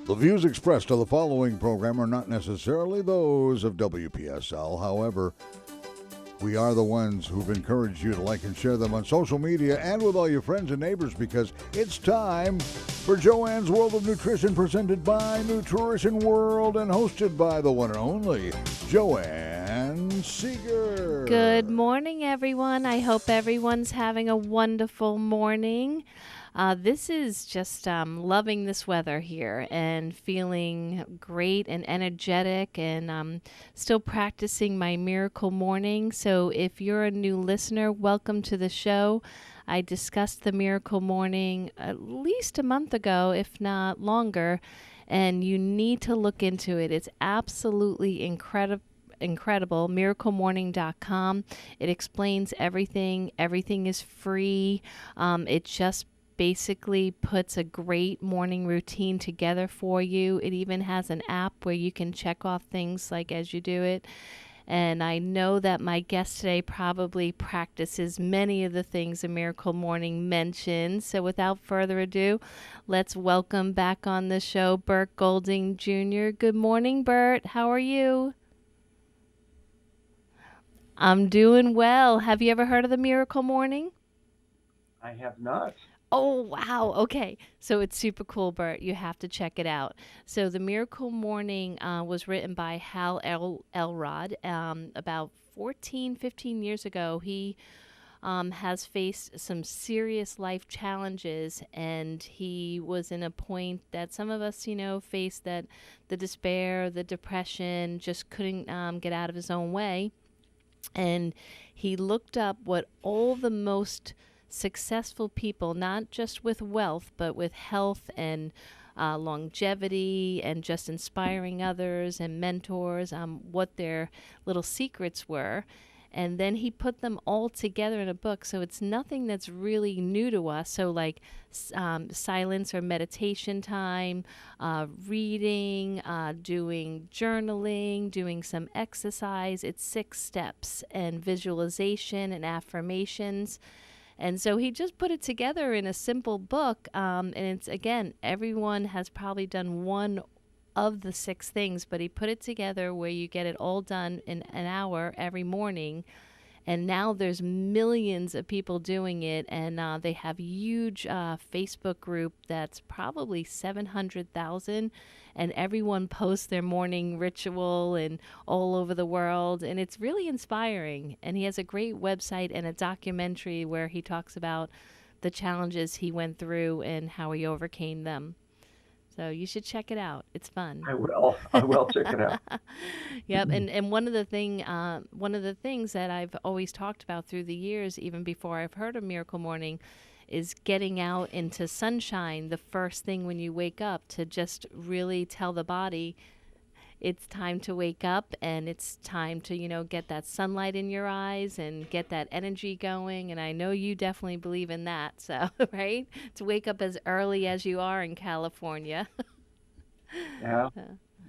The views expressed on the following program are not necessarily those of WPSL. However, we are the ones who've encouraged you to like and share them on social media and with all your friends and neighbors, because it's time for Joanne's World of Nutrition, presented by Nutrition World and hosted by the one and only Joanne Seeger. Good morning, everyone. I hope everyone's having a wonderful morning. This is just loving this weather here and feeling great and energetic, and still practicing my miracle morning. So if you're a new listener, welcome to the show. I discussed the miracle morning at least a month ago, if not longer, and you need to look into it. It's absolutely incredible. miraclemorning.com. It explains everything. Everything is free. It just basically puts a great morning routine together for you. It even has an app where you can check off things like as you do it. And I know that my guest today probably practices many of the things a Miracle Morning mentions. So without further ado, let's welcome back on the show Burt Goulding Jr. Good morning, Burt. How are you? I'm doing well. Have you ever heard of the Miracle Morning? I have not. Oh, wow. Okay. So it's super cool, Burt. You have to check it out. So the Miracle Morning was written by Hal Elrod about 15 years ago. He has faced some serious life challenges, and he was in a point that some of us, face, that the despair, the depression, just couldn't get out of his own way. And he looked up what all the most successful people, not just with wealth, but with health and longevity and just inspiring others and mentors, what their little secrets were. And then he put them all together in a book. So it's nothing that's really new to us. So like silence or meditation time, reading, doing journaling, doing some exercise. It's 6 steps, and visualization and affirmations. And so he just put it together in a simple book. And it's, again, everyone has probably done one of the 6 things, but he put it together where you get it all done in an hour every morning. And now there's millions of people doing it, and they have huge Facebook group that's probably 700,000, and everyone posts their morning ritual and all over the world, and it's really inspiring. And he has a great website and a documentary where he talks about the challenges he went through and how he overcame them. So you should check it out. It's fun. I will check it out. Yep, and one of the things that I've always talked about through the years, even before I've heard of Miracle Morning, is getting out into sunshine the first thing when you wake up, to just really tell the body it's time to wake up, and it's time to, get that sunlight in your eyes and get that energy going. And I know you definitely believe in that. So, right? To wake up as early as you are in California. Yeah.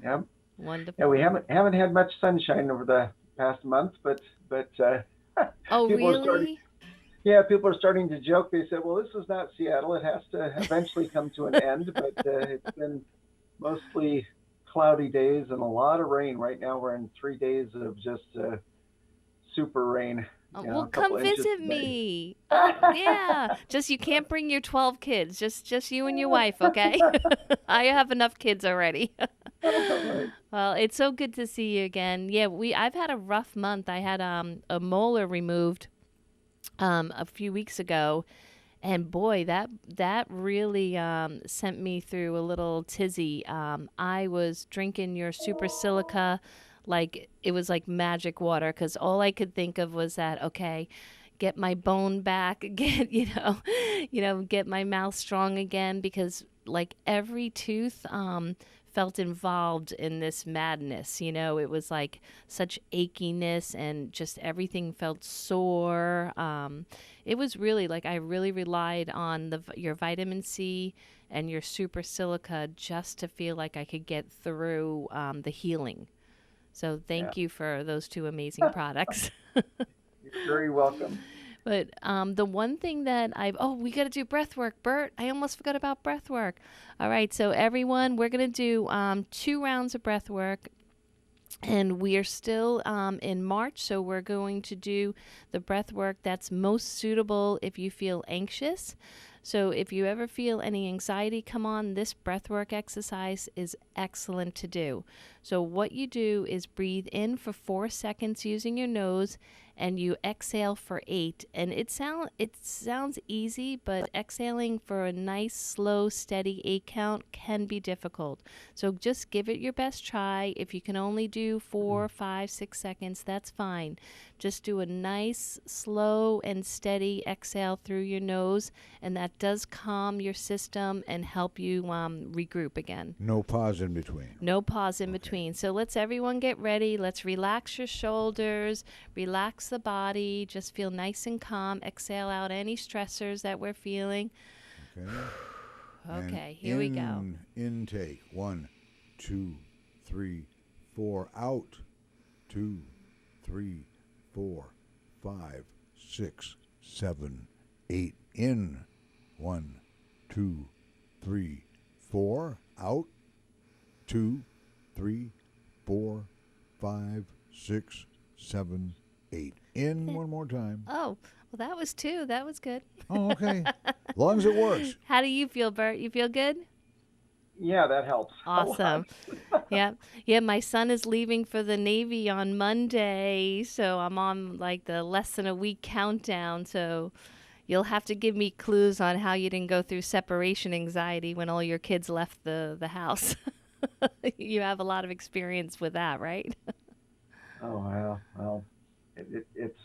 Yeah. Wonderful. Yeah, we haven't had much sunshine over the past month, but Oh, people really? people are starting to joke. They said, "Well, this is not Seattle. It has to eventually come to an end." But it's been mostly cloudy days and a lot of rain. Right now we're in 3 days of just super rain. Well, come visit me. Yeah. Just, you can't bring your 12 kids. Just you and your wife, okay? I have enough kids already. Well, it's so good to see you again. Yeah, I've had a rough month. I had a molar removed a few weeks ago. And boy, that really sent me through a little tizzy. I was drinking your super silica like it was like magic water, because all I could think of was that, okay, get my bone back, get my mouth strong again, because like every tooth felt involved in this madness. It was like such achiness, and just everything felt sore. It was really like I really relied on your vitamin C and your super silica just to feel like I could get through the healing. So thank you for those 2 amazing products. You're very welcome. But the one thing that we got to do breath work, Bert. I almost forgot about breath work. All right, so everyone, we're going to do 2 rounds of breath work. And we are still in March, so we're going to do the breath work that's most suitable if you feel anxious. So if you ever feel any anxiety come on, this breath work exercise is excellent to do. So what you do is breathe in for 4 seconds using your nose, and you exhale for 8. And it sounds easy, but exhaling for a nice, slow, steady 8 count can be difficult. So just give it your best try. If you can only do 4, 5, 6 seconds, that's fine. Just do a nice, slow, and steady exhale through your nose, and that does calm your system and help you regroup again. No pause in between. No pause in between. So let's everyone get ready. Let's relax your shoulders, relax the body, just feel nice and calm. Exhale out any stressors that we're feeling. Okay. Okay, here we go. Intake 1, 2, 3, 4. Out 2, 3, 4, 5, 6, 7, 8. In 1, 2, 3, 4. Out 2, 3, 4, 5, 6, 7, 8. In one more time. Oh, well, that was 2. That was good. Oh, okay. As long as it works. How do you feel, Bert? You feel good? Yeah, that helps. Awesome. Yeah, my son is leaving for the Navy on Monday, so I'm on like the less than a week countdown. So you'll have to give me clues on how you didn't go through separation anxiety when all your kids left the house. You have a lot of experience with that, right? Oh, well, it's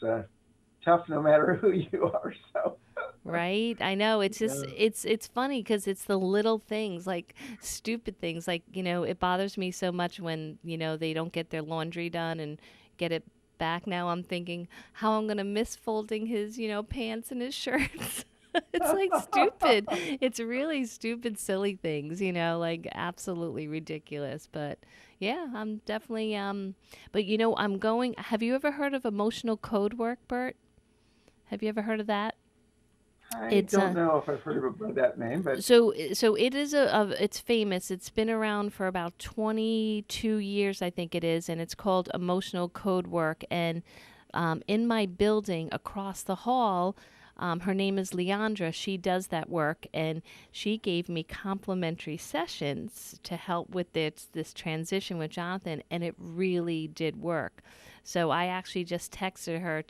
tough no matter who you are. So. Right? I know. It's just it's funny because it's the little things, like stupid things, like, it bothers me so much when, they don't get their laundry done and get it back. Now I'm thinking how I'm going to miss folding his, pants and his shirts. It's like stupid. It's really stupid, silly things, like absolutely ridiculous. But yeah, I'm definitely, but have you ever heard of emotional code work, Bert? Have you ever heard of that? I don't know if I've heard of that name, but so it is it's famous. It's been around for about 22 years, I think it is, and it's called Emotional Code Work. And in my building across the hall, her name is Leandra. She does that work, and she gave me complimentary sessions to help with this transition with Jonathan, and it really did work. So I actually just texted her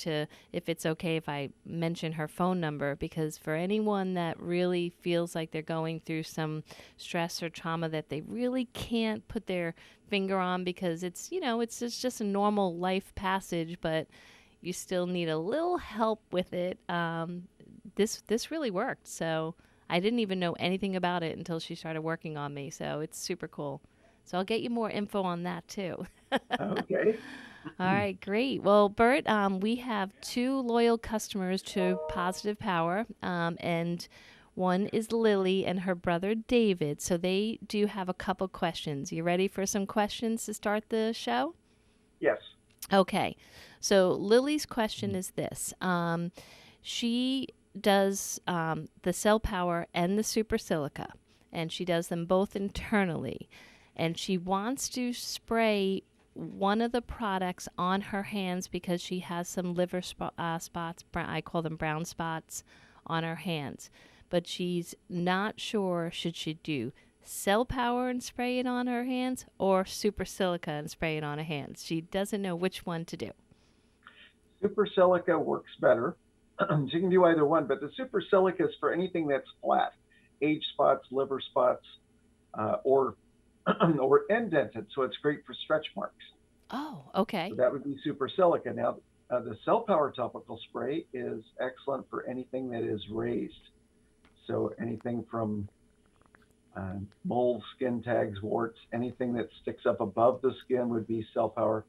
if it's okay if I mention her phone number, because for anyone that really feels like they're going through some stress or trauma that they really can't put their finger on, because it's just a normal life passage, but you still need a little help with it. This really worked. So I didn't even know anything about it until she started working on me. So it's super cool. So I'll get you more info on that too. Okay. All right, great. Well, Bert, we have 2 loyal customers to Positive Power, and one is Lily and her brother David. So they do have a couple questions. You ready for some questions to start the show? Yes. Okay. So Lily's question is this. She does the Cell Power and the Super Silica, and she does them both internally. And she wants to spray one of the products on her hands because she has some liver spots, I call them brown spots, on her hands. But she's not sure should she do Cell Power and spray it on her hands or Super Silica and spray it on her hands. She doesn't know which one to do. Super Silica works better. So you can do either one, but the Super Silica is for anything that's flat, age spots, liver spots, or indented, so it's great for stretch marks. Oh, okay. So that would be Super Silica. Now, the Cell Power topical spray is excellent for anything that is raised. So anything from moles, skin tags, warts, anything that sticks up above the skin would be Cell Power,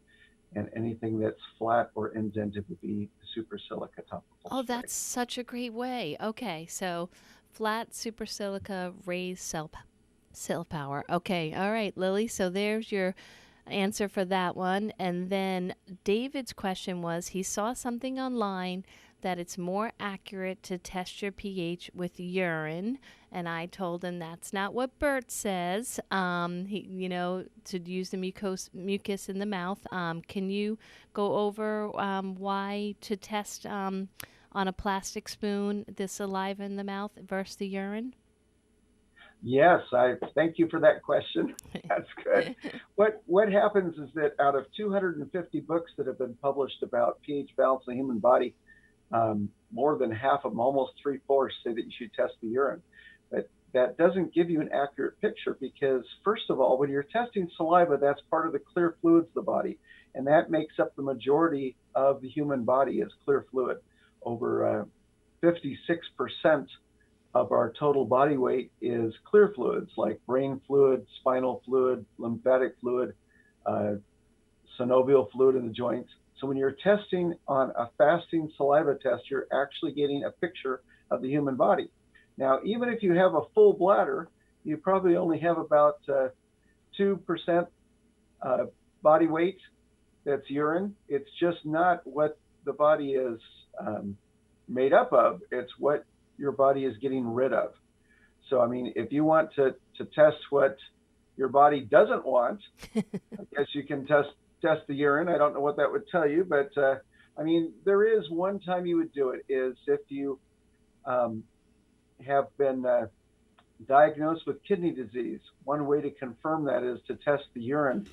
and anything that's flat or indented would be Super Silica topical spray. Oh, that's such a great way. Okay, so flat Super Silica, raised Cell Power. Okay, all right, Lily. So there's your answer for that one. And then David's question was, he saw something online that it's more accurate to test your pH with urine. And I told him that's not what Burt says. To use the mucus in the mouth. Can you go over why to test on a plastic spoon the saliva in the mouth versus the urine? Yes, I thank you for that question. That's good. What happens is that out of 250 books that have been published about pH balance in the human body, more than half of them, almost 3/4, say that you should test the urine. But that doesn't give you an accurate picture because, first of all, when you're testing saliva, that's part of the clear fluids of the body, and that makes up the majority of the human body is clear fluid. Over 56% of our total body weight is clear fluids like brain fluid, spinal fluid, lymphatic fluid, synovial fluid in the joints. So when you're testing on a fasting saliva test, you're actually getting a picture of the human body. Now, even if you have a full bladder, you probably only have about 2% body weight that's urine. It's just not what the body is made up of. It's what your body is getting rid of. So, I mean, if you want to test what your body doesn't want, I guess you can test the urine. I don't know what that would tell you, but I mean, there is one time you would do it is if you have been diagnosed with kidney disease. One way to confirm that is to test the urine.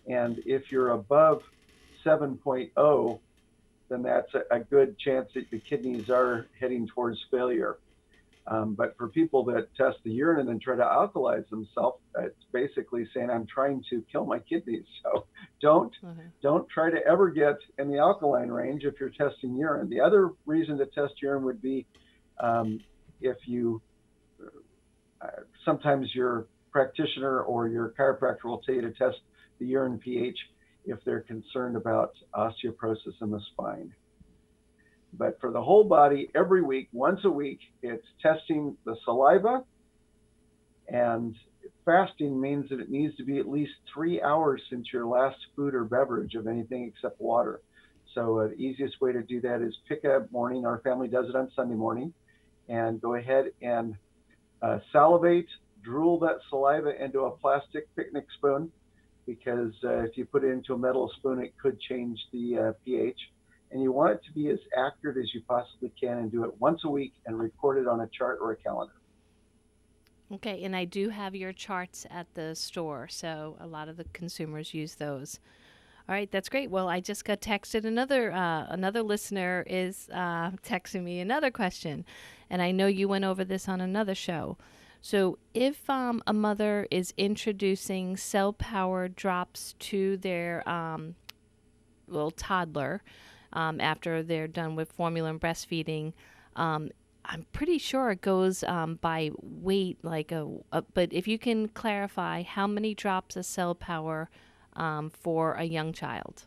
And if you're above 7.0, then that's a good chance that the kidneys are heading towards failure. But for people that test the urine and then try to alkalize themselves, it's basically saying, I'm trying to kill my kidneys. So don't try to ever get in the alkaline range if you're testing urine. The other reason to test urine would be if you, sometimes your practitioner or your chiropractor will tell you to test the urine pH if they're concerned about osteoporosis in the spine. But for the whole body, every week, once a week, it's testing the saliva. And fasting means that it needs to be at least 3 hours since your last food or beverage of anything except water. So the easiest way to do that is pick a morning. Our family does it on Sunday morning. And go ahead and salivate, drool that saliva into a plastic picnic spoon, because if you put it into a metal spoon, it could change the pH. And you want it to be as accurate as you possibly can, and do it once a week and record it on a chart or a calendar. Okay, and I do have your charts at the store, so a lot of the consumers use those. All right, that's great. Well, I just got texted another listener is texting me another question, and I know you went over this on another show. So if a mother is introducing cell power drops to their little toddler after they're done with formula and breastfeeding, I'm pretty sure it goes by weight, but if you can clarify how many drops of cell power for a young child.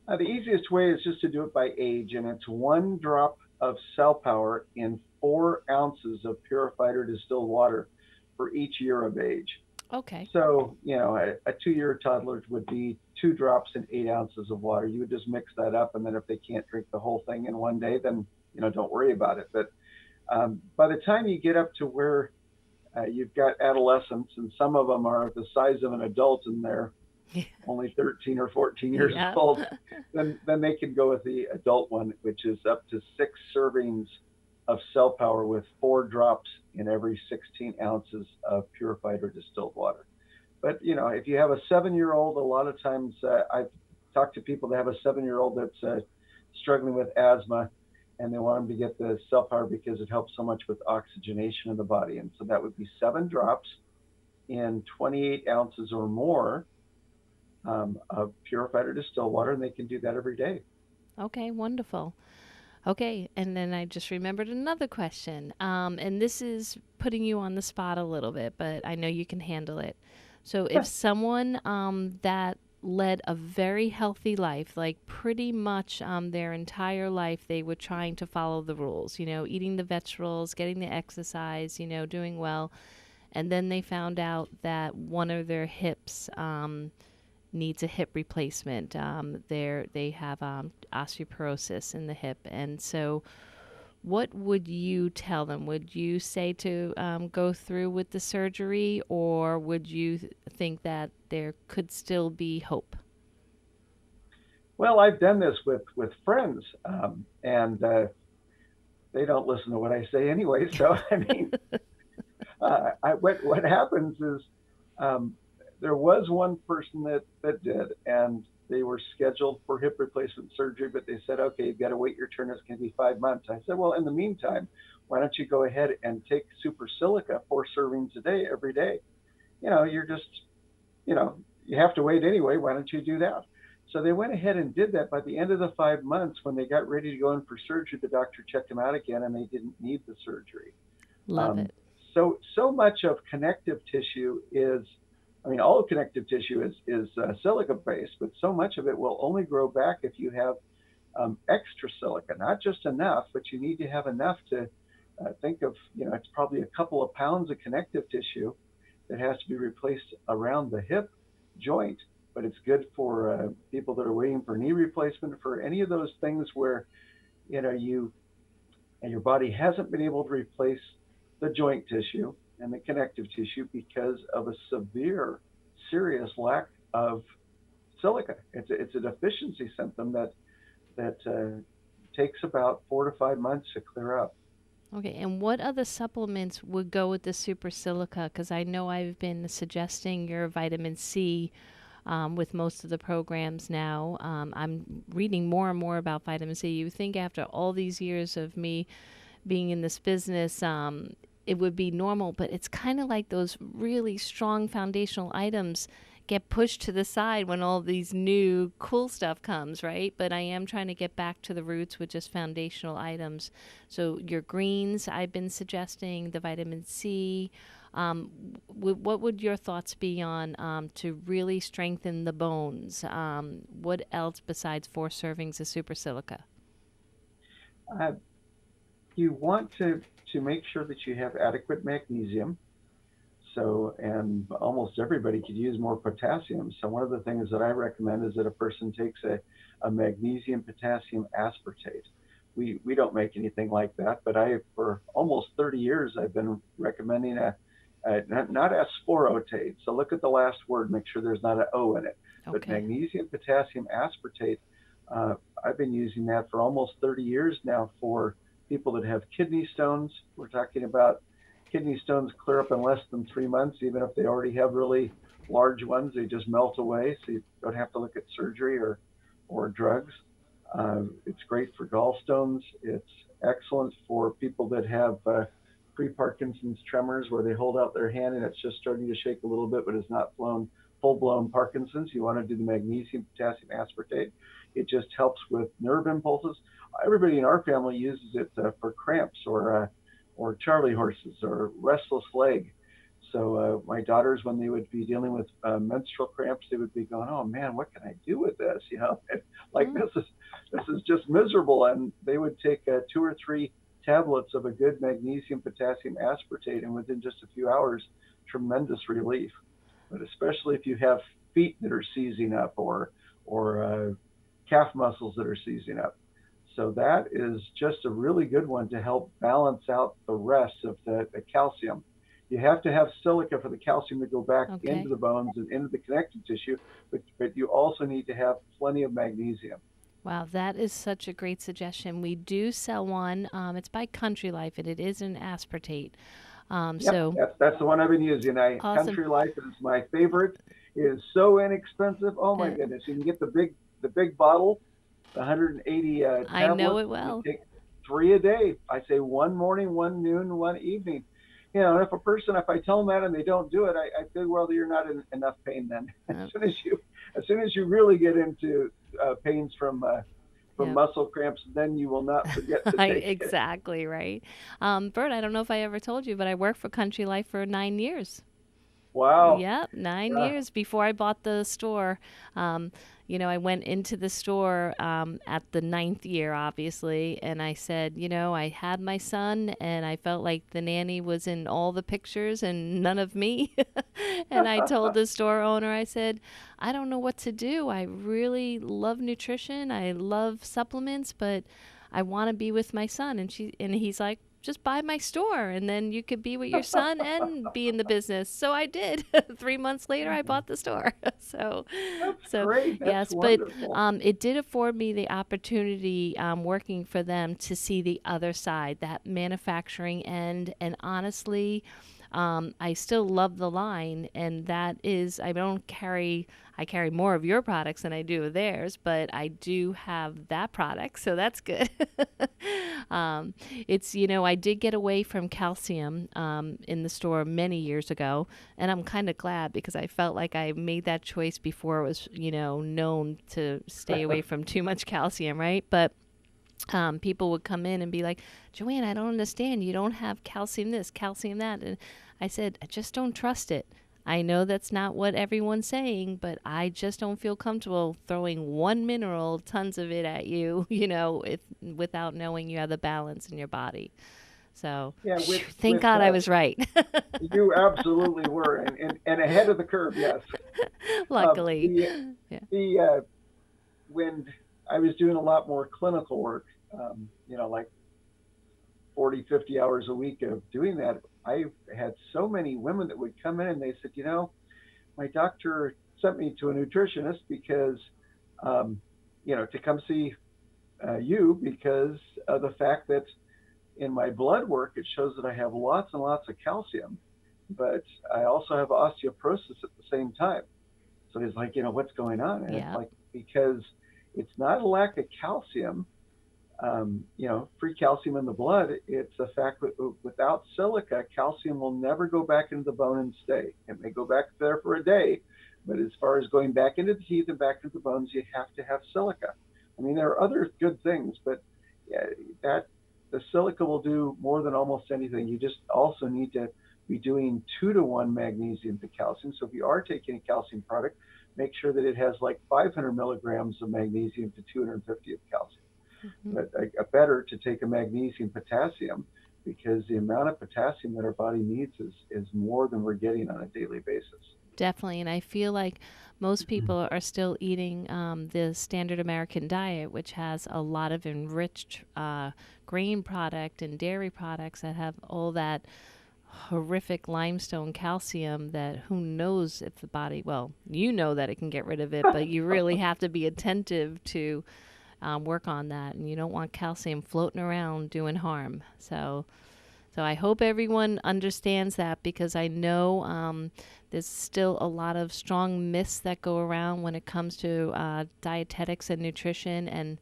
The easiest way is just to do it by age, and it's 1 drop of cell power in 4 ounces of purified or distilled water for each year of age. Okay. So, a 2-year toddler would be 2 drops in 8 ounces of water. You would just mix that up, and then if they can't drink the whole thing in one day, then, don't worry about it. But by the time you get up to where you've got adolescents, and some of them are the size of an adult and they're only 13 or 14 years old, then they can go with the adult one, which is up to 6 servings of cell power with 4 drops in every 16 ounces of purified or distilled water. But, if you have a 7-year-old, a lot of times I've talked to people that have a 7-year-old that's struggling with asthma, and they want them to get the cell power because it helps so much with oxygenation in the body. And so that would be 7 drops in 28 ounces or more of purified or distilled water, and they can do that every day. Okay, wonderful. Okay, and then I just remembered another question, and this is putting you on the spot a little bit, but I know you can handle it. So if someone that led a very healthy life, like pretty much their entire life they were trying to follow the rules, eating the vegetables, getting the exercise, doing well, and then they found out that one of their hips needs a hip replacement. They have osteoporosis in the hip, and so what would you tell them? Would you say to go through with the surgery, or would you think that there could still be hope? Well, I've done this with friends, and they don't listen to what I say anyway. So I mean, what happens is there was one person that did, and they were scheduled for hip replacement surgery, but they said, okay, you've got to wait your turn. It's going to be 5 months. I said, well, in the meantime, why don't you go ahead and take super silica 4 servings a day every day? You're just, you have to wait anyway. Why don't you do that? So they went ahead and did that. By the end of the 5 months, when they got ready to go in for surgery, the doctor checked them out again, and they didn't need the surgery. Love it. So much of connective tissue is, all connective tissue is silica based, but so much of it will only grow back if you have extra silica, not just enough, but you need to have enough to think of, it's probably a couple of pounds of connective tissue that has to be replaced around the hip joint. But it's good for people that are waiting for knee replacement, for any of those things where, your body hasn't been able to replace the joint tissue and the connective tissue because of a serious lack of silica. It's a deficiency symptom that takes about 4 to 5 months to clear up. Okay, and what other supplements would go with the super silica? Because I know I've been suggesting your vitamin C with most of the programs now. I'm reading more and more about vitamin C. You think after all these years of me being in this business, it would be normal, but it's kind of like those really strong foundational items get pushed to the side when all these new cool stuff comes, right? But I am trying to get back to the roots with just foundational items. So your greens, I've been suggesting, the vitamin C. What would your thoughts be on to really strengthen the bones? What else besides 4 servings of super silica? You want to make sure that you have adequate magnesium. So, and almost everybody could use more potassium. So one of the things that I recommend is that a person takes a magnesium potassium aspartate. We don't make anything like that, but for almost 30 years, I've been recommending not aspartate. So look at the last word, make sure there's not an O in it. Okay. But magnesium potassium aspartate, I've been using that for almost 30 years now for people that have kidney stones. We're talking about kidney stones clear up in less than 3 months, even if they already have really large ones, they just melt away. So you don't have to look at surgery or drugs. It's great for gallstones. It's excellent for people that have pre-Parkinson's tremors, where they hold out their hand and it's just starting to shake a little bit, but it's not full-blown Parkinson's. You want to do the magnesium potassium aspartate. It just helps with nerve impulses. Everybody in our family uses it for cramps or Charlie horses or restless leg. So my daughters, when they would be dealing with menstrual cramps, they would be going, "Oh man, what can I do with this?" This is just miserable. And they would take 2 or 3 tablets of a good magnesium potassium aspartate, and within just a few hours, tremendous relief. But especially if you have feet that are seizing up or calf muscles that are seizing up. So that is just a really good one to help balance out the rest of the calcium. You have to have silica for the calcium to go back into the bones and into the connective tissue, but you also need to have plenty of magnesium. Wow, that is such a great suggestion. We do sell one. It's by Country Life, and it is an aspartate. So that's the one I've been using. Awesome. Country Life is my favorite. It is so inexpensive. Oh my goodness! You can get the big bottle, the 180 tablets. I know it well. You take 3 a day. I say 1 morning, 1 noon, 1 evening. If I tell them that and they don't do it, I feel, well, you're not in enough pain then. As soon as you really get into pains from muscle cramps, then you will not forget to take Exactly, right. Burt, I don't know if I ever told you, but I worked for Country Life for 9 years. Wow. Yep, 9 Yeah. years before I bought the store. I went into the store at the 9th year, obviously, and I said, I had my son, and I felt like the nanny was in all the pictures and none of me. And I told the store owner, I said, I don't know what to do. I really love nutrition. I love supplements, but I want to be with my son. And he's like, just buy my store, and then you could be with your son and be in the business. So I did. 3 months later, I bought the store. so, That's so great. That's yes, wonderful. but it did afford me the opportunity working for them to see the other side, that manufacturing end. And honestly, I still love the line, and that is, I carry more of your products than I do of theirs, but I do have that product, so that's good. I did get away from calcium in the store many years ago, and I'm kind of glad because I felt like I made that choice before it was, known to stay away from too much calcium, right? But people would come in and be like, Joanne, I don't understand. You don't have calcium this, calcium that. And I said, I just don't trust it. I know that's not what everyone's saying, but I just don't feel comfortable throwing one mineral, tons of it at you, without knowing you have the balance in your body. So Yeah, thank God I was right. you absolutely were, and ahead of the curve, yes. Luckily. When I was doing a lot more clinical work, like 40, 50 hours a week of doing that, I had so many women that would come in and they said, my doctor sent me to a nutritionist because, to come see you because of the fact that in my blood work, it shows that I have lots and lots of calcium, but I also have osteoporosis at the same time. So he's like, what's going on? And It's like, because it's not a lack of calcium, free calcium in the blood. It's a fact that without silica, calcium will never go back into the bone and stay. It may go back there for a day, but as far as going back into the teeth and back into the bones, you have to have silica. I mean, there are other good things, but the silica will do more than almost anything. You just also need to be doing 2-to-1 magnesium to calcium. So if you are taking a calcium product, make sure that it has like 500 milligrams of magnesium to 250 of calcium. Mm-hmm. But better to take a magnesium potassium because the amount of potassium that our body needs is more than we're getting on a daily basis. Definitely, and I feel like most people are still eating the standard American diet, which has a lot of enriched grain product and dairy products that have all that horrific limestone calcium that who knows if the body, well, you know that it can get rid of it, but you really have to be attentive to work on that, and you don't want calcium floating around doing harm. So I hope everyone understands that, because I know there's still a lot of strong myths that go around when it comes to dietetics and nutrition, and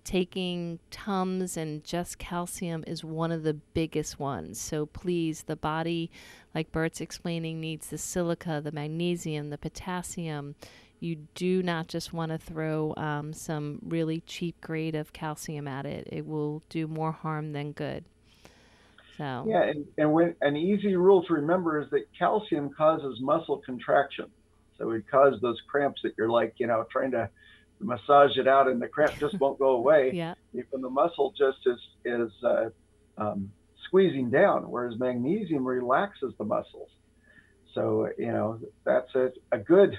taking Tums and just calcium is one of the biggest ones. So please, the body, like Burt's explaining, needs the silica, the magnesium, the potassium. You do not just want to throw some really cheap grade of calcium at it. It will do more harm than good. So yeah, and when an easy rule to remember is that calcium causes muscle contraction. So it causes those cramps that you're like, trying to massage it out and the cramp just won't go away. Yeah. When the muscle just is squeezing down, whereas magnesium relaxes the muscles. So, that's a good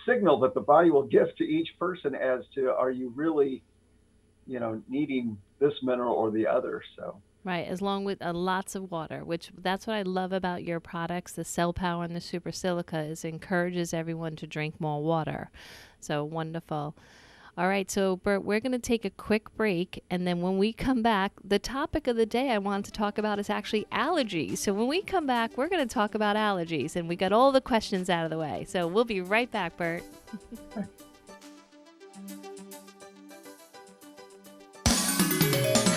signal that the body will give to each person as to, are you really, needing this mineral or the other? So. Right, as long with lots of water, which that's what I love about your products, the Cell Power and the Super Silica, is encourages everyone to drink more water. So wonderful. All right, so Burt, we're going to take a quick break, and then when we come back, the topic of the day I wanted to talk about is actually allergies. So when we come back, we're going to talk about allergies, and we got all the questions out of the way. So we'll be right back, Burt.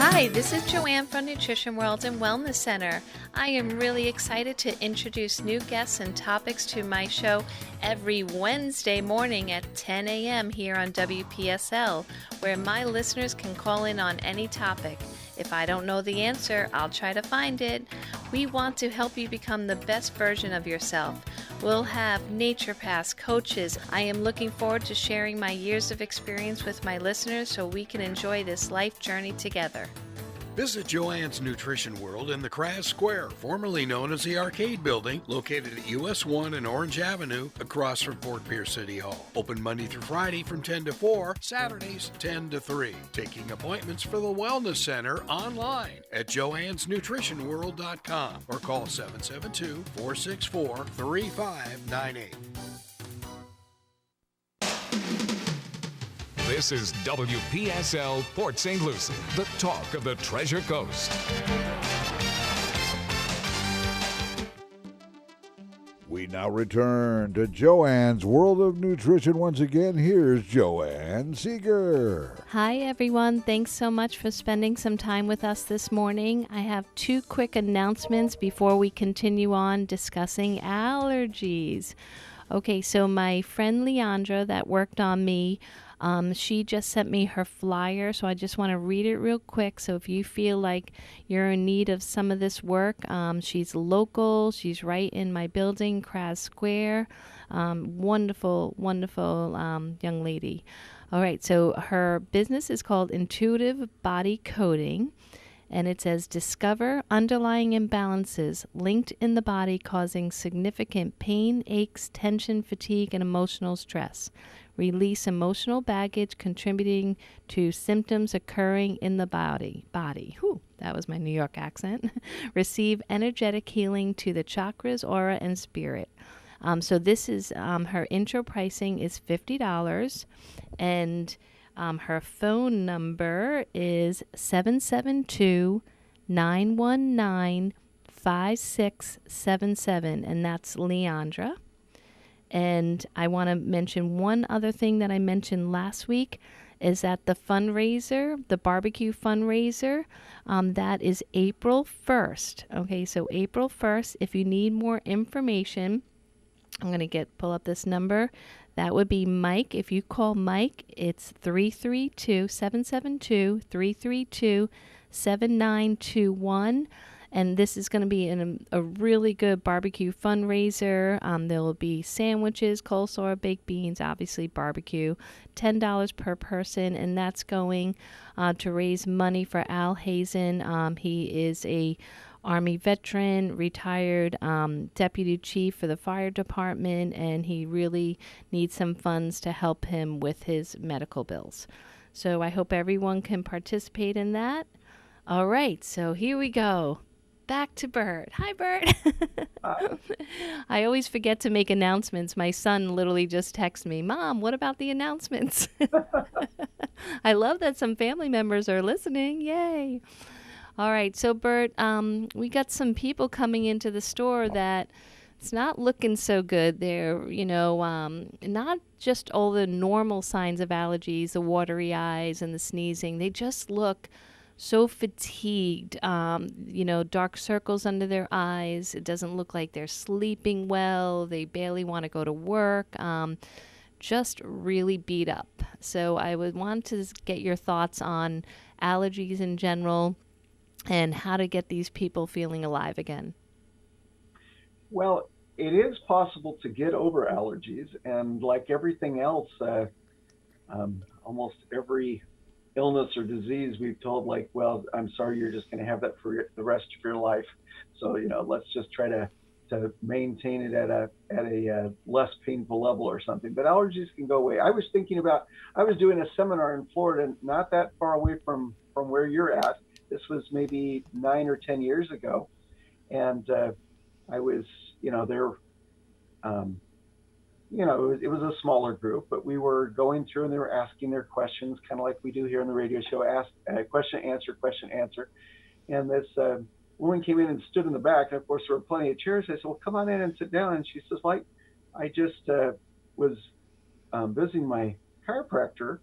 Hi, this is Joanne from Nutrition World and Wellness Center. I am really excited to introduce new guests and topics to my show every Wednesday morning at 10 a.m. here on WPSL, where my listeners can call in on any topic. If I don't know the answer, I'll try to find it. We want to help you become the best version of yourself. We'll have naturopaths, coaches. I am looking forward to sharing my years of experience with my listeners so we can enjoy this life journey together. Visit Joannes Nutrition World in the Kras Square, formerly known as the Arcade Building, located at US 1 and Orange Avenue, across from Fort Pierce City Hall. Open Monday through Friday from 10 to 4, Saturdays 10 to 3. Taking appointments for the Wellness Center online at joannesnutritionworld.com or call 772-464-3598. This is WPSL Port St. Lucie, the talk of the Treasure Coast. We now return to Joanne's World of Nutrition. Once again, here's Joanne Seeger. Hi, everyone. Thanks so much for spending some time with us this morning. I have two quick announcements before we continue on discussing allergies. Okay, so my friend Leandra that worked on me, she just sent me her flyer, so I just want to read it real quick. So if you feel like you're in need of some of this work, she's local. She's right in my building, Kras Square. Wonderful, wonderful young lady. All right, so her business is called Intuitive Body Coding, and it says, discover underlying imbalances linked in the body causing significant pain, aches, tension, fatigue, and emotional stress. Release emotional baggage contributing to symptoms occurring in the body. Whew, that was my New York accent. Receive energetic healing to the chakras, aura, and spirit. So this is her intro pricing is $50, and her phone number is 772-919-5677, and that's Leandra. And I want to mention one other thing that I mentioned last week is that the fundraiser, the barbecue fundraiser, that is April 1st. Okay, so April 1st, if you need more information, I'm going to pull up this number. That would be Mike. If you call Mike, it's 332-772-332-7921. And this is going to be a really good barbecue fundraiser. There will be sandwiches, coleslaw, baked beans, obviously barbecue, $10 per person. And that's going to raise money for Al Hazen. He is a Army veteran, retired deputy chief for the fire department, and he really needs some funds to help him with his medical bills. So I hope everyone can participate in that. All right, so here we go. Back to Burt. Hi, Burt. I always forget to make announcements. My son literally just texted me, Mom, what about the announcements? I love that some family members are listening. Yay. All right. So, Burt, we got some people coming into the store that it's not looking so good. They're, not just all the normal signs of allergies, the watery eyes and the sneezing. They just look so fatigued, dark circles under their eyes. It doesn't look like they're sleeping well. They barely want to go to work. Just really beat up. So I would want to get your thoughts on allergies in general and how to get these people feeling alive again. Well, it is possible to get over allergies, and like everything else, almost every illness or disease we've told, like, well, I'm sorry, you're just going to have that for the rest of your life. So, let's just try to maintain it at a less painful level or something. But allergies can go away. I was doing a seminar in Florida, not that far away from where you're at. This was maybe 9 or 10 years ago. And I was, there, it was a smaller group, but we were going through and they were asking their questions, kind of like we do here on the radio show, question, answer. And this woman came in and stood in the back. And of course, there were plenty of chairs. I said, well, come on in and sit down. And she says, I just was visiting my chiropractor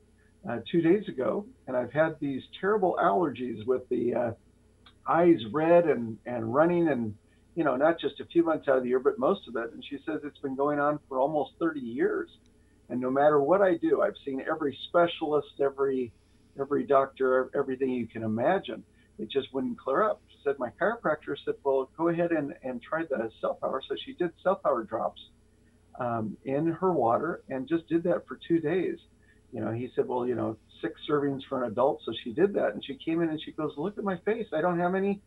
2 days ago, and I've had these terrible allergies with the eyes red and running, and not just a few months out of the year, but most of it. And she says it's been going on for almost 30 years. And no matter what I do, I've seen every specialist, every doctor, everything you can imagine. it just wouldn't clear up. She said, my chiropractor said, well, go ahead and try the cell power. So she did cell power drops in her water and just did that for 2 days. He said, well, 6 servings for an adult. So she did that. And she came in and she goes, look at my face. I don't have any,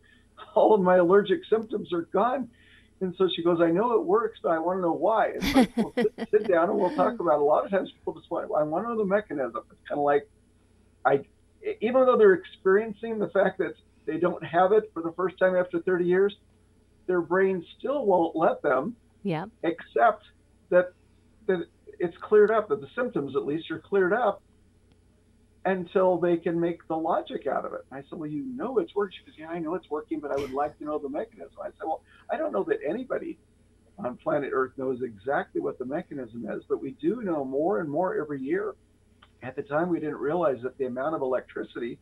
all of my allergic symptoms are gone. And so she goes, I know it works, but I want to know why. It's like, well, sit down and we'll talk about it. A lot of times people just want, I want to know the mechanism. It's kind of like, even though they're experiencing the fact that they don't have it for the first time after 30 years, their brain still won't let them accept that it's cleared up, that the symptoms at least are cleared up until they can make the logic out of it. And I said, well, it's working. She goes, yeah, I know it's working, but I would like to know the mechanism. I said, well, I don't know that anybody on planet Earth knows exactly what the mechanism is, but we do know more and more every year. At the time, we didn't realize that the amount of electricity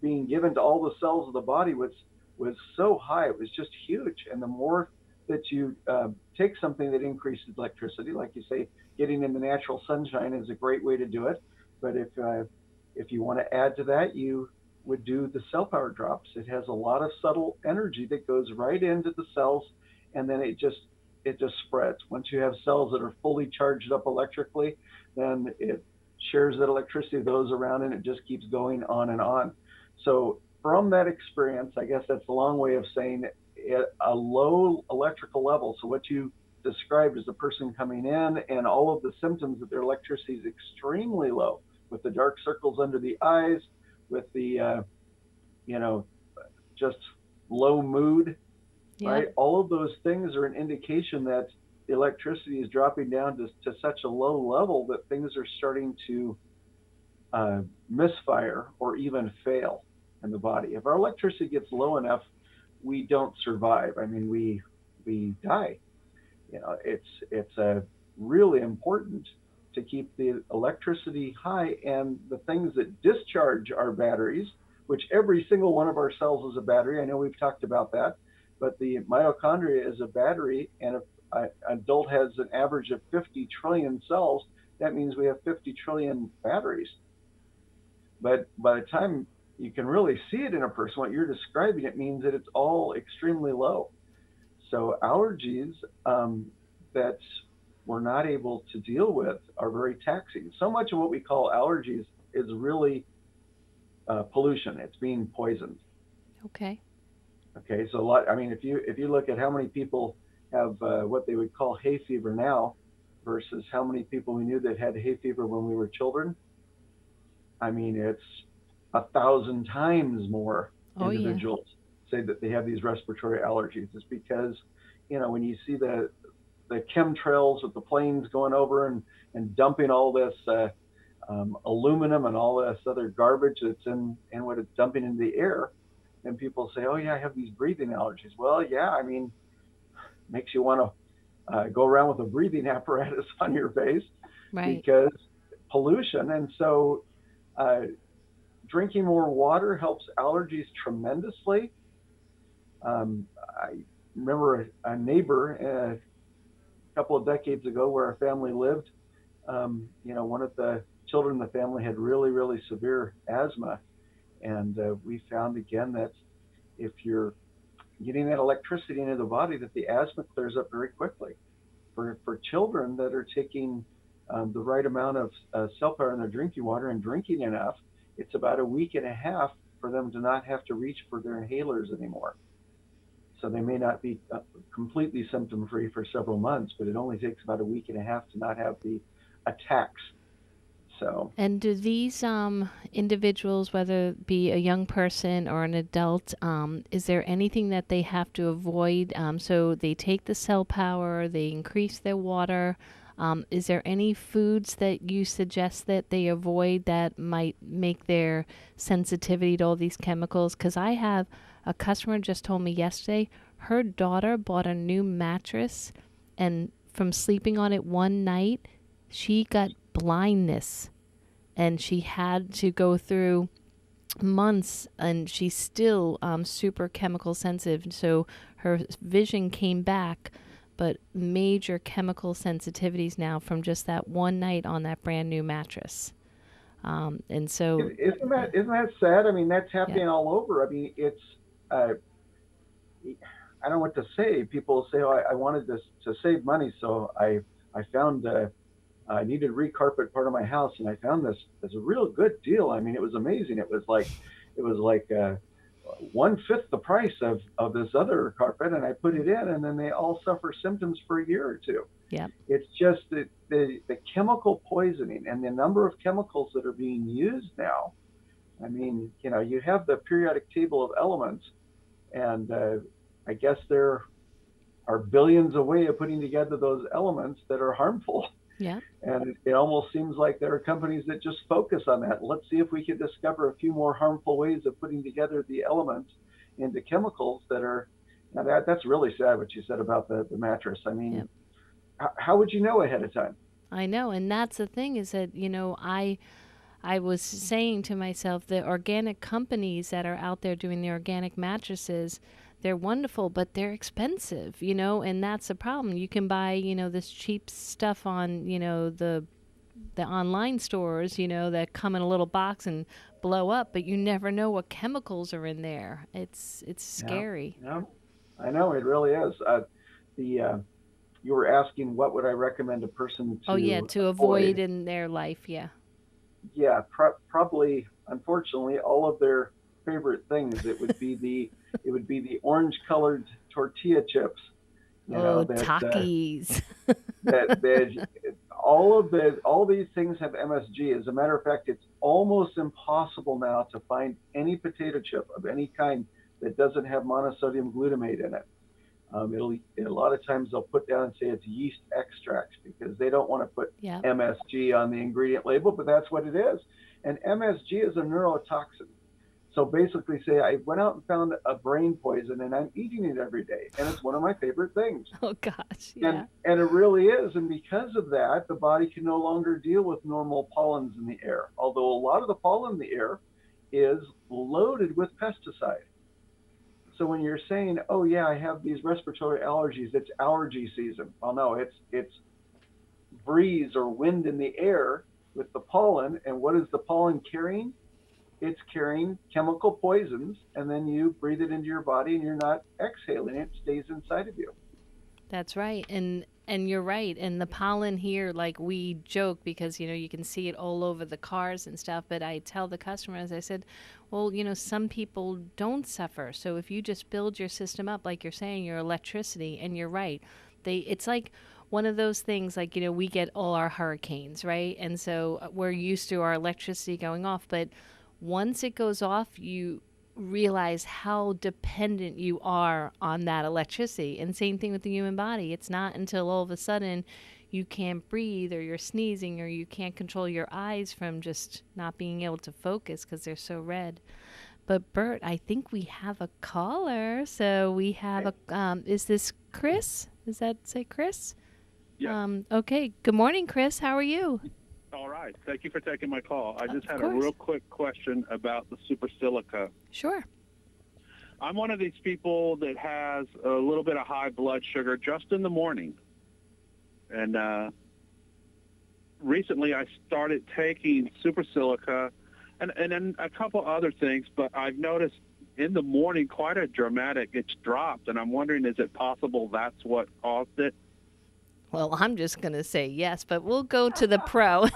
being given to all the cells of the body was so high. It was just huge. And the more that you take something that increases electricity, like you say, getting in the natural sunshine is a great way to do it. But if you want to add to that, you would do the cell power drops. It has a lot of subtle energy that goes right into the cells, and then it just spreads. Once you have cells that are fully charged up electrically, then it shares that electricity with those around, and it just keeps going on and on. So from that experience, I guess that's a long way of saying at a low electrical level. So what you described as a person coming in and all of the symptoms that their electricity is extremely low, with the dark circles under the eyes, with the, just low mood, right? All of those things are an indication that the electricity is dropping down to such a low level that things are starting to misfire or even fail in the body. If our electricity gets low enough, we don't survive. I mean, we die. It's really important to keep the electricity high, and the things that discharge our batteries, which every single one of our cells is a battery. I know we've talked about that, but the mitochondria is a battery, and if an adult has an average of 50 trillion cells, that means we have 50 trillion batteries. But by the time you can really see it in a person, what you're describing, it means that it's all extremely low. So allergies that we're not able to deal with are very taxing. So much of what we call allergies is really pollution. It's being poisoned. Okay. So if you look at how many people have what they would call hay fever now versus how many people we knew that had hay fever when we were children, I mean, it's 1,000 times more individuals say that they have these respiratory allergies. It's because, when you see the chemtrails with the planes going over and dumping all this aluminum and all this other garbage that's in what it's dumping into the air, and people say, oh yeah, I have these breathing allergies. Well, yeah, I mean, makes you want to go around with a breathing apparatus on your face, right? Because pollution. And so drinking more water helps allergies tremendously. I remember a neighbor a couple of decades ago where our family lived. One of the children in the family had really, really severe asthma. And we found again that if you're getting that electricity into the body, that the asthma clears up very quickly. For children that are taking the right amount of cell power in their drinking water and drinking enough, it's about a week and a half for them to not have to reach for their inhalers anymore. So they may not be completely symptom-free for several months, but it only takes about a week and a half to not have the attacks. So. And do these individuals, whether it be a young person or an adult, is there anything that they have to avoid? So they take the cell power, they increase their water. Is there any foods that you suggest that they avoid that might make their sensitivity to all these chemicals? Because I have a customer just told me yesterday her daughter bought a new mattress, and from sleeping on it one night, she got blindness, and she had to go through months, and she's still super chemical sensitive, so her vision came back, but major chemical sensitivities now from just that one night on that brand new mattress. And so, isn't that sad? I mean, that's happening all over. I mean, it's I don't know what to say. People say, "Oh, I wanted this to save money, so I found I needed to recarpet part of my house, and I found this as a real good deal." I mean, it was amazing. It was like 1/5 the price of this other carpet, and I put it in, and then they all suffer symptoms for a year or two. yeah. It's just the chemical poisoning and the number of chemicals that are being used now. I mean, you have the periodic table of elements, and I guess there are billions of ways of putting together those elements that are harmful. Yeah. And it almost seems like there are companies that just focus on that. Let's see if we can discover a few more harmful ways of putting together the elements into chemicals that are. Now that's really sad what you said about the mattress. I mean, Yep. How would you know ahead of time? I know, and that's the thing is that I was saying to myself, the organic companies that are out there doing the organic mattresses, they're wonderful, but they're expensive, and that's the problem. You can buy, this cheap stuff on, the online stores, that come in a little box and blow up, but you never know what chemicals are in there. It's scary. Yeah, I know, it really is. You were asking what would I recommend a person to to avoid in their life, yeah. Yeah, probably, unfortunately, all of their favorite things. It would be the orange colored tortilla chips. Takis. All these things have MSG. As a matter of fact, it's almost impossible now to find any potato chip of any kind that doesn't have monosodium glutamate in it. A lot of times they'll put down and say it's yeast extracts because they don't want to put MSG on the ingredient label, but that's what it is. And MSG is a neurotoxin. So basically say I went out and found a brain poison and I'm eating it every day. And it's one of my favorite things. Oh, gosh. Yeah. And it really is. And because of that, the body can no longer deal with normal pollens in the air. Although a lot of the pollen in the air is loaded with pesticide. So when you're saying, "Oh yeah, I have these respiratory allergies," it's allergy season. Well, no, it's breeze or wind in the air with the pollen. And what is the pollen carrying? It's carrying chemical poisons, and then you breathe it into your body, and you're not exhaling it; it stays inside of you. That's right, and you're right. And the pollen here, like we joke because you can see it all over the cars and stuff. But I tell the customers, I said, well, some people don't suffer. So if you just build your system up, like you're saying, your electricity, and you're right, it's like one of those things. Like we get all our hurricanes, right? And so we're used to our electricity going off, but once it goes off, you realize how dependent you are on that electricity. And same thing with the human body. It's not until all of a sudden you can't breathe or you're sneezing or you can't control your eyes from just not being able to focus because they're so red. But Burt, I think we have a caller. So we have is this Chris? Does that say Chris? Yeah. Okay. Good morning, Chris. How are you? All right. Thank you for taking my call. I just had course. a real quick question about the super silica. Sure. I'm one of these people that has a little bit of high blood sugar just in the morning. And recently I started taking super silica and then a couple other things, but I've noticed in the morning quite a dramatic, it's dropped. And I'm wondering, is it possible that's what caused it? Well, I'm just going to say yes, but we'll go to the pro.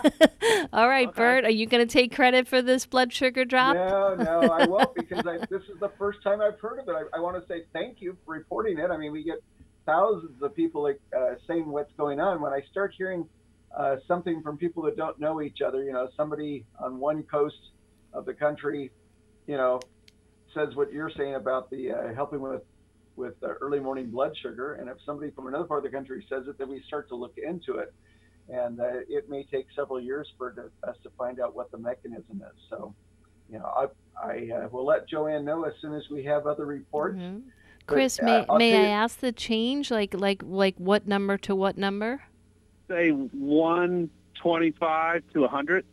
All right, Okay. Burt, are you going to take credit for this blood sugar drop? No, I won't because this is the first time I've heard of it. I want to say thank you for reporting it. I mean, we get thousands of people saying what's going on. When I start hearing something from people that don't know each other, somebody on one coast of the country, says what you're saying about the helping with early morning blood sugar, and if somebody from another part of the country says it, then we start to look into it, and it may take several years for us to find out what the mechanism is. So, I will let Joanne know as soon as we have other reports. Mm-hmm. But, Chris, may I ask the change, like what number to what number? Say 125 to 100.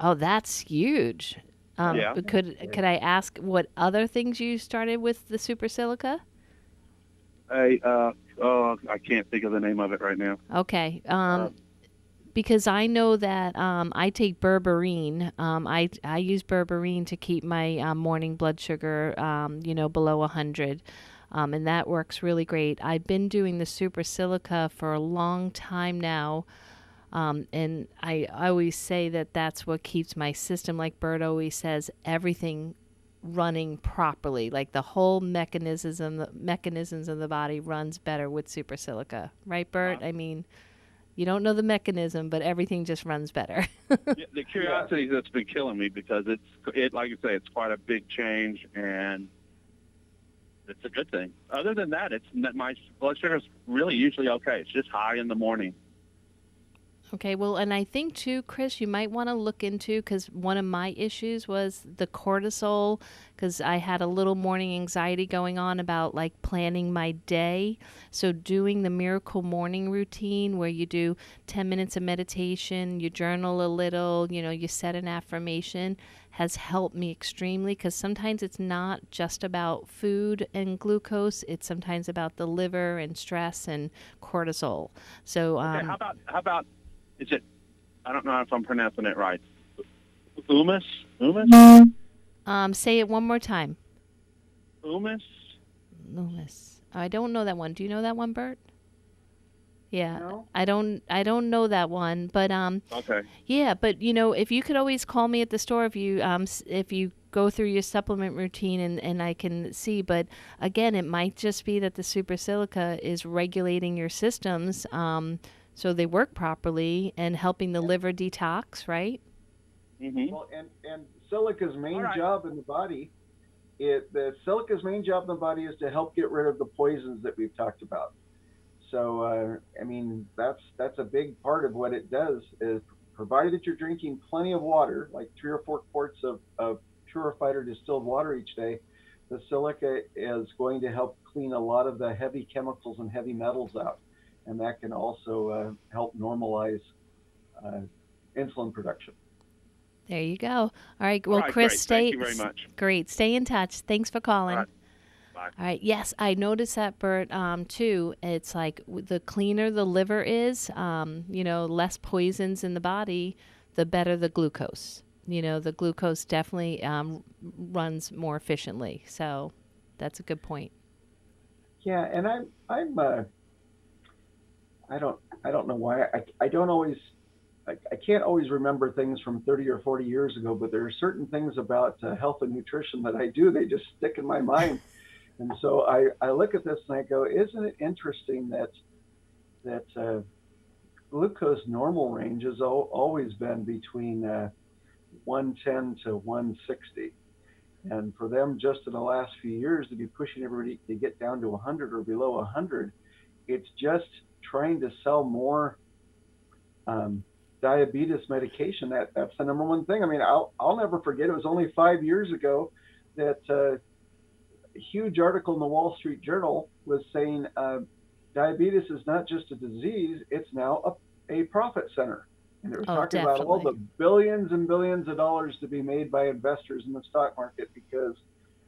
Oh, that's huge. Yeah. Could I ask what other things you started with the super silica? I can't think of the name of it right now. Okay. because I know that I take berberine. I use berberine to keep my morning blood sugar, below 100. And that works really great. I've been doing the super silica for a long time now. And I always say that that's what keeps my system, like Burt always says, everything running properly. Like the whole mechanisms of the body runs better with super silica. Right, Burt? I mean, you don't know the mechanism, but everything just runs better. Yeah, the curiosity that's been killing me, because it like you say, it's quite a big change, and it's a good thing. Other than that, my blood sugar is really usually okay. It's just high in the morning. Okay, well, and I think too, Chris, you might want to look into, because one of my issues was the cortisol, because I had a little morning anxiety going on about like planning my day. So doing the miracle morning routine where you do 10 minutes of meditation, you journal a little, you set an affirmation, has helped me extremely, because sometimes it's not just about food and glucose. It's sometimes about the liver and stress and cortisol. So okay, how about is it, I don't know if I'm pronouncing it right, humus? Say it one more time. Humus? I don't know that one. Do you know that one, Burt? Yeah, No? I don't know that one, but Okay. yeah, but if you could always call me at the store if you go through your supplement routine and I can see. But again, it might just be that the super silica is regulating your systems, so they work properly and helping the liver detox, right? Mm-hmm. Well, and silica's main All right. job in the body, silica's main job in the body is to help get rid of the poisons that we've talked about. So, that's a big part of what it does, is provided that you're drinking plenty of water, like 3 or 4 quarts of purified or distilled water each day, the silica is going to help clean a lot of the heavy chemicals and heavy metals out. And that can also help normalize insulin production. There you go. All right. Well, All right, Chris, great. Thank you very much. Great. Stay in touch. Thanks for calling. All right. Bye. All right. Yes, I noticed that, Burt, too. It's like the cleaner the liver is, less poisons in the body, the better the glucose. The glucose definitely runs more efficiently. So that's a good point. Yeah, and I don't know why I don't always I can't always remember things from 30 or 40 years ago, but there are certain things about health and nutrition that I do. They just stick in my mind. And so I look at this and I go, isn't it interesting that glucose normal range has always been between 110 to 160. And for them just in the last few years to be pushing everybody to get down to 100 or below 100, it's just trying to sell more diabetes medication. That's the number one thing. I mean, I'll never forget, it was only 5 years ago that a huge article in the Wall Street Journal was saying diabetes is not just a disease, it's now a profit center. And it was talking about all the billions and billions of dollars to be made by investors in the stock market, because,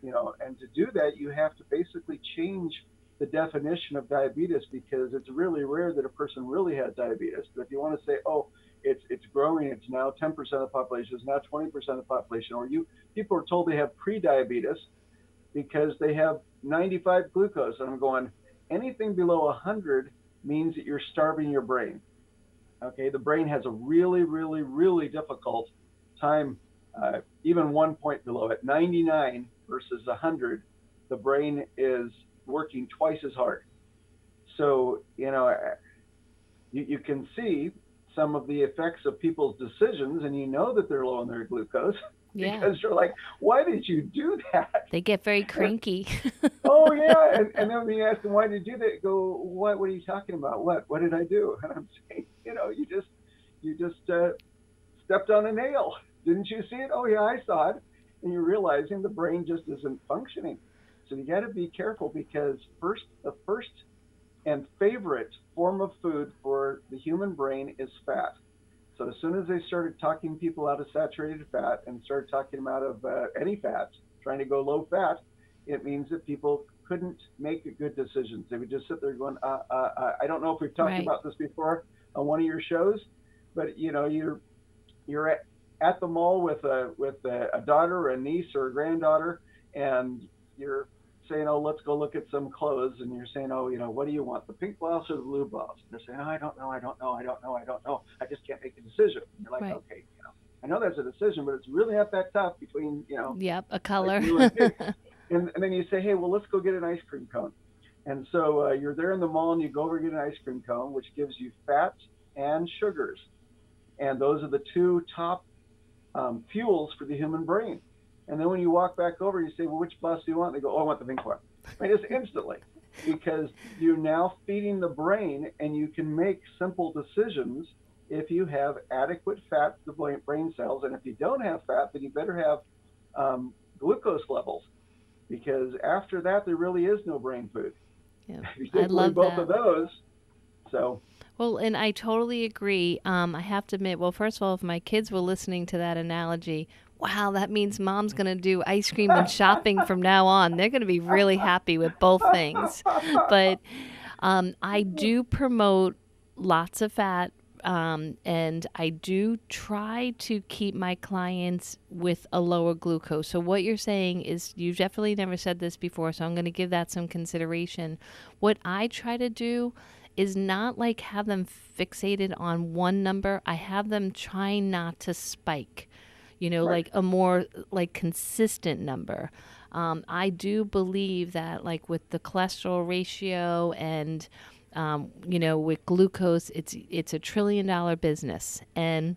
and to do that, you have to basically change the definition of diabetes, because it's really rare that a person really has diabetes. But if you want to say, oh, it's growing, it's now 10% of the population, it's now 20% of the population, or people are told they have pre-diabetes because they have 95 glucose. And I'm going, anything below 100 means that you're starving your brain. Okay, the brain has a really, really, really difficult time, even 1 point below it. 99 versus 100, the brain is working twice as hard. So, you can see some of the effects of people's decisions, and that they're low on their glucose. Yeah. Because you're like, why did you do that? They get very cranky. Oh, yeah. And then when you ask them, why did you do that? Go, what are you talking about? What did I do? And I'm saying, you just stepped on a nail. Didn't you see it? Oh, yeah, I saw it. And you're realizing the brain just isn't functioning. So you got to be careful, because the first and favorite form of food for the human brain is fat. So as soon as they started talking people out of saturated fat and started talking them out of any fats, trying to go low fat, it means that people couldn't make good decisions. They would just sit there going, I don't know if we've talked about this before on one of your shows, but you're at the mall with a daughter or a niece or a granddaughter, and you're saying, oh, let's go look at some clothes, and you're saying, oh, what do you want, the pink blouse or the blue blouse? And they're saying, oh, I don't know, I just can't make a decision. And you're like, Right. okay, I know that's a decision, but it's really not that tough between, Yep, a color. like you and me. And then you say, hey, well, let's go get an ice cream cone. And so you're there in the mall, and you go over and get an ice cream cone, which gives you fats and sugars. And those are the two top fuels for the human brain. And then when you walk back over, you say, well, which blouse do you want? And they go, oh, I want the pink one. I mean, just instantly, because you're now feeding the brain, and you can make simple decisions if you have adequate fat to the brain cells. And if you don't have fat, then you better have glucose levels, because after that, there really is no brain food. Yeah, If you I take away love both that. of those, so. Well, and I totally agree. I have to admit, well, first of all, if my kids were listening to that analogy, wow, that means mom's going to do ice cream and shopping from now on. They're going to be really happy with both things. But I do promote lots of fat, and I do try to keep my clients with a lower glucose. So what you're saying is, you've definitely never said this before, so I'm going to give that some consideration. What I try to do is not like have them fixated on one number. I have them try not to spike, Right. like a more like consistent number. I do believe that, like with the cholesterol ratio and with glucose, it's a $1 trillion business, and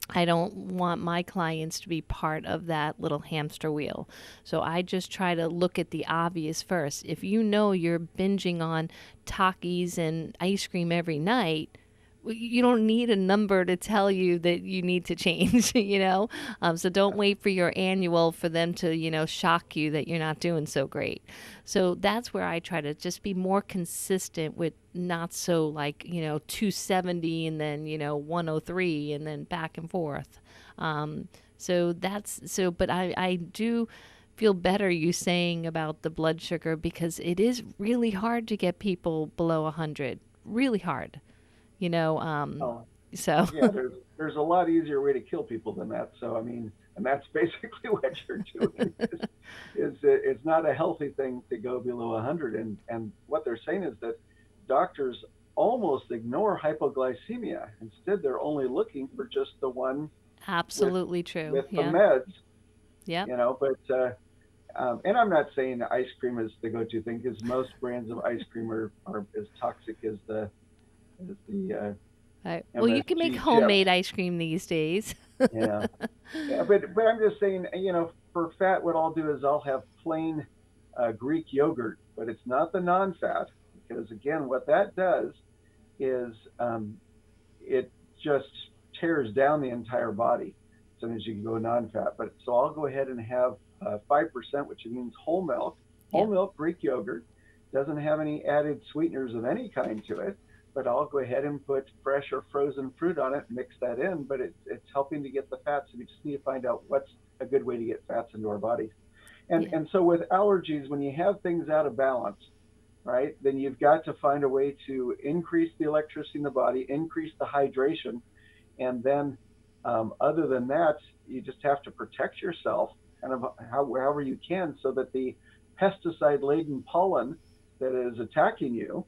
I don't want my clients to be part of that little hamster wheel. So I just try to look at the obvious first. If you're binging on Takis and ice cream every night, you don't need a number to tell you that you need to change, So don't wait for your annual for them to, shock you that you're not doing so great. So that's where I try to just be more consistent with not so like, 270 and then, 103 and then back and forth. But I do feel better you saying about the blood sugar, because it is really hard to get people below 100, really hard. Oh, So yeah, there's a lot easier way to kill people than that. So, I mean, and that's basically what you're doing. Is it's not a healthy thing to go below 100. And what they're saying is that doctors almost ignore hypoglycemia. Instead, they're only looking for just the one absolutely true. with the Yeah. meds. Yeah. But and I'm not saying ice cream is the go-to thing, because most brands of ice cream are as toxic as the Well, you can make MSG homemade chips. ice cream these days. Yeah. Yeah, but I'm just saying, for fat, what I'll do is I'll have plain Greek yogurt, but it's not the non-fat, because again, what that does is it just tears down the entire body as soon as you go non-fat. But so I'll go ahead and have 5%, which means whole milk. Whole milk Greek yogurt doesn't have any added sweeteners of any kind to it. But I'll go ahead and put fresh or frozen fruit on it, mix that in, but it's helping to get the fats. So we just need to find out what's a good way to get fats into our bodies. And so with allergies, when you have things out of balance, right, then you've got to find a way to increase the electricity in the body, increase the hydration. And then other than that, you just have to protect yourself kind of however you can, so that the pesticide-laden pollen that is attacking you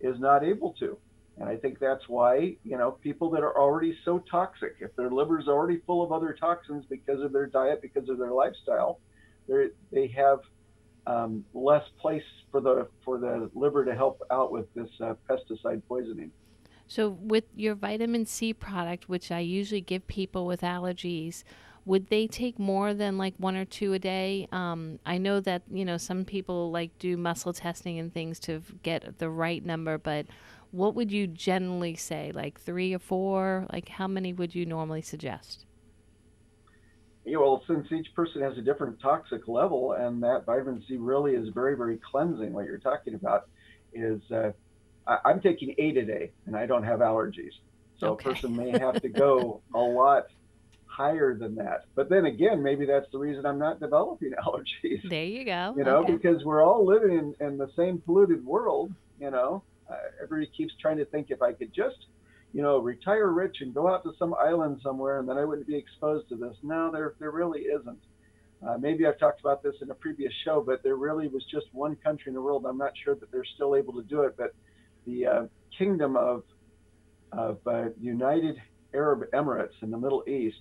is not able to. And I think that's why, people that are already so toxic, if their liver's already full of other toxins because of their diet, because of their lifestyle, they have less place for the liver to help out with this pesticide poisoning. So with your vitamin C product, which I usually give people with allergies, would they take more than like 1 or 2 a day? I know that, some people like do muscle testing and things to get the right number, but what would you generally say? Like 3 or 4? Like how many would you normally suggest? Well, since each person has a different toxic level, and that vitamin C really is very, very cleansing, what you're talking about is I'm taking 8 a day, and I don't have allergies. So Okay. A person may have to go a lot higher than that. But then again, maybe that's the reason I'm not developing allergies. There you go. Okay. Because we're all living in the same polluted world. Everybody keeps trying to think, if I could just retire rich and go out to some island somewhere and then I wouldn't be exposed to this. No, there really isn't. Maybe I've talked about this in a previous show, but there really was just one country in the world. I'm not sure that they're still able to do it, but the Kingdom of United Arab Emirates in the Middle East.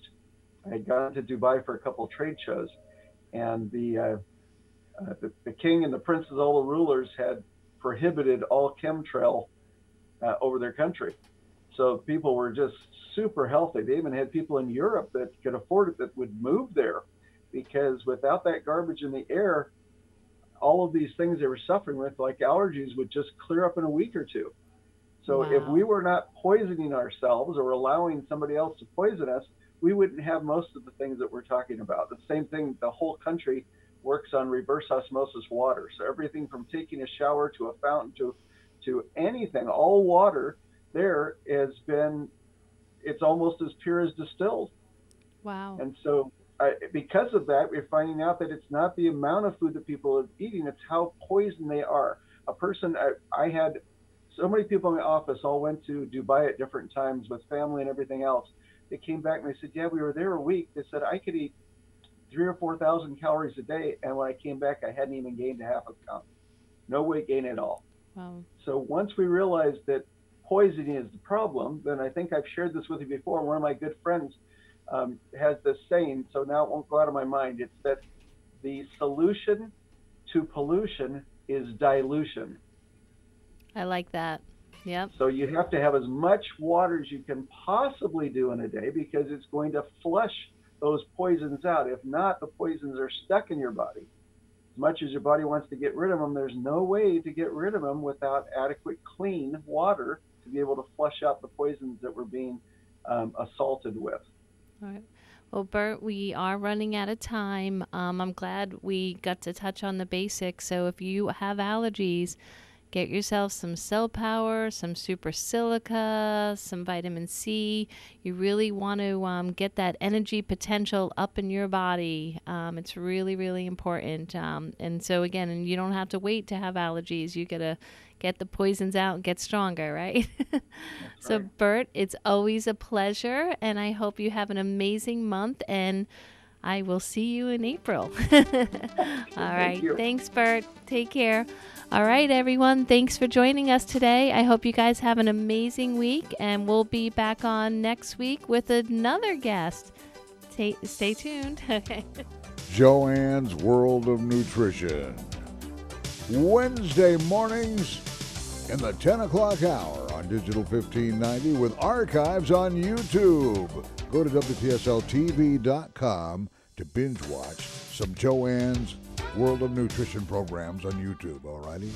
I had gone to Dubai for a couple of trade shows, and the king and the princes, all the rulers, had prohibited all chemtrail over their country. So people were just super healthy. They even had people in Europe that could afford it that would move there, because without that garbage in the air, all of these things they were suffering with, like allergies, would just clear up in a week or two. So Wow. if we were not poisoning ourselves or allowing somebody else to poison us, we wouldn't have most of the things that we're talking about. The same thing, the whole country works on reverse osmosis water. So everything from taking a shower to a fountain to anything, all water there it's almost as pure as distilled. Wow. And so because of that, we're finding out that it's not the amount of food that people are eating, it's how poisoned they are. I had so many people in my office all went to Dubai at different times with family and everything else. They came back and they said, yeah, we were there a week. They said, I could eat 3,000 or 4,000 calories a day. And when I came back, I hadn't even gained a half a pound. No weight gain at all. Wow. So once we realized that poisoning is the problem, then I think I've shared this with you before. One of my good friends has this saying, so now it won't go out of my mind. It's that the solution to pollution is dilution. I like that. Yep. So you have to have as much water as you can possibly do in a day, because it's going to flush those poisons out. If not, the poisons are stuck in your body. As much as your body wants to get rid of them, there's no way to get rid of them without adequate clean water to be able to flush out the poisons that we're being assaulted with. All right. Well, Burt, we are running out of time. I'm glad we got to touch on the basics. So if you have allergies, get yourself some cell power, some super silica, some vitamin C. You really want to get that energy potential up in your body. It's really, really important. And so, again, and you don't have to wait to have allergies. You got to get the poisons out and get stronger, right? So, right. Burt, it's always a pleasure, and I hope you have an amazing month, and I will see you in April. All right. Thanks, Burt. Take care. All right, everyone. Thanks for joining us today. I hope you guys have an amazing week, and we'll be back on next week with another guest. Stay tuned. Joanne's World of Nutrition. Wednesday mornings in the 10 o'clock hour on Digital 1590 with archives on YouTube. Go to WPSLTV.com to binge watch some Joanne's World of Nutrition programs on YouTube, alrighty?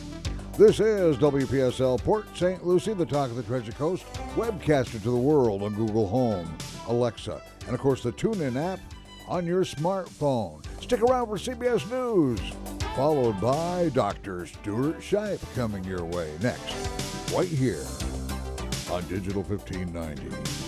This is WPSL Port St. Lucie, the talk of the Treasure Coast, webcaster to the world on Google Home, Alexa, and of course the TuneIn app on your smartphone. Stick around for CBS News, followed by Dr. Stuart Shipe coming your way next, right here on Digital 1590.